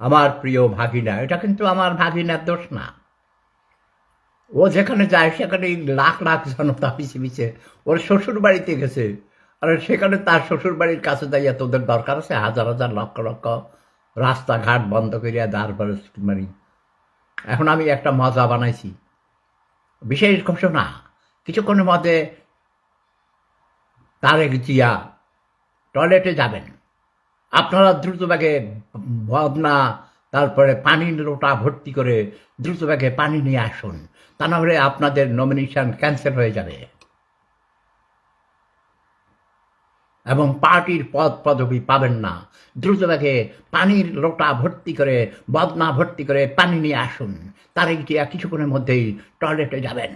আমার প্রিয় ভাগিনা, এটা কিন্তু আমার ভাগিনার দোষ না। ও যেখানে যায় সেখানে লাখ লাখ জনতা পিছিয়ে পিছিয়ে ওর শ্বশুর বাড়িতে গেছে। আর সেখানে তার শ্বশুর বাড়ির কাছে যাইয়া তোদের দরকার আছে হাজার হাজার লক্ষ লক্ষ রাস্তাঘাট বন্ধ করিয়া তারপরে মানে এখন আমি একটা মজা বানাইছি, বিশেষ ঘোষণা। কিছুক্ষণের মধ্যে তারেক জিয়া টয়লেটে যাবেন। আপনারা দ্রুতবেগে ভাবনা, তারপরে পানির লোটা ভর্তি করে দ্রুতবেগে পানি নিয়ে আসুন, তা না হলে আপনাদের নমিনেশন ক্যান্সেল হয়ে যাবে এবং পার্টির পদ পদবি পাবেন না। দ্রুতবেগে পানির লোটা ভর্তি করে বদনা ভর্তি করে পানি নিয়ে আসুন। তারেক জিয়া কিছুক্ষণের মধ্যেই টয়লেটে যাবেন।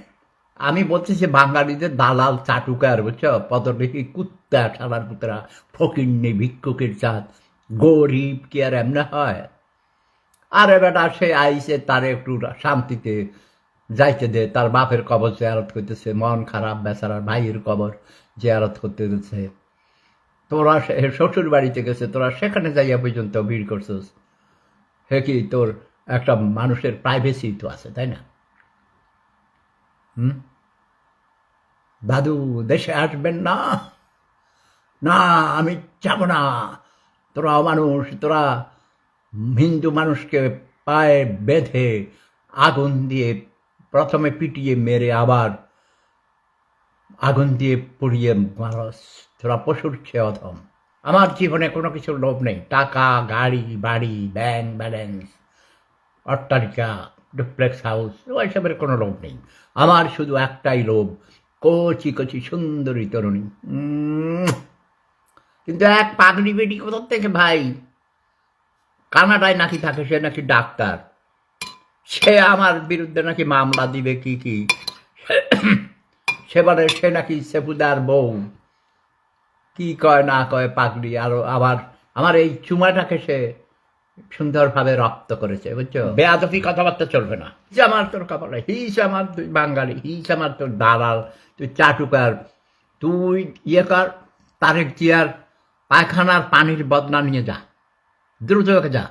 আমি বলতেছি বাঙালিদের দালাল চাটুকার, বুঝছো, পদলিখি কুত্তা ছাড়ার পুতরা, ফকিন্নি ভিক্ষুকের জাত, গরিব কি আর এমনি হয়? আরে বেটা, সে আইসে তারে একটু শান্তিতে যাইতে দে, তার বাপের কবর জেয়ারত করতেছে, মন খারাপ বেচারার ভাইয়ের কবর জেয়ারত করতে গেছে। তোরা শ্বশুর বাড়িতে গেছে, তোরা সেখানে যাইয়া পর্যন্ত ভিড় করছিস। হে কি তোর একটা মানুষের প্রাইভেসি তো আছে, তাই না? হুম, দাদু দেশে আসবেন না? না, আমি যাব না। তোরা অমানুষ, তোরা হিন্দু মানুষকে পায়ে বেঁধে আগুন দিয়ে প্রথমে পিটিয়ে মেরে আবার আগুন দিয়ে পুড়িয়ে মারস। তোরা পশুর চেয়ে অধম। আমার জীবনে কোনো কিছুর লোভ নেই, টাকা, গাড়ি, বাড়ি, ব্যাংক ব্যালেন্স, অট্টালিকা, ডুপ্লেক্স হাউস, ওইসবের কোনো লোভ নেই। আমার শুধু একটাই লোভ, কচি কচি সুন্দরী তরুণী। কিন্তু এক পাগলি বেটি কোথার থেকে ভাই, কানাডায় নাকি থাকে, সে নাকি ডাক্তার, সে আমার বিরুদ্ধে নাকি মামলা দিবে কি কি। সেবারে সে নাকি সেপুদার বউ, কি কয় না কয় পাগলি। আরো আবার আমার এই চুমাটাকে সে সুন্দরভাবে রপ্ত করেছে, বুঝছো? বেয়াদবি কথাবার্তা চলবে না। হিস আমার তোর কপালে, হিস আমার, তুই বাঙালি, হিস আমার তোর দালাল, তুই চাটুকার, তুই ইয়ে কর, তারেক জিয়ার পায়খানার পানির বদনা নিয়ে যা, দ্রুত যা।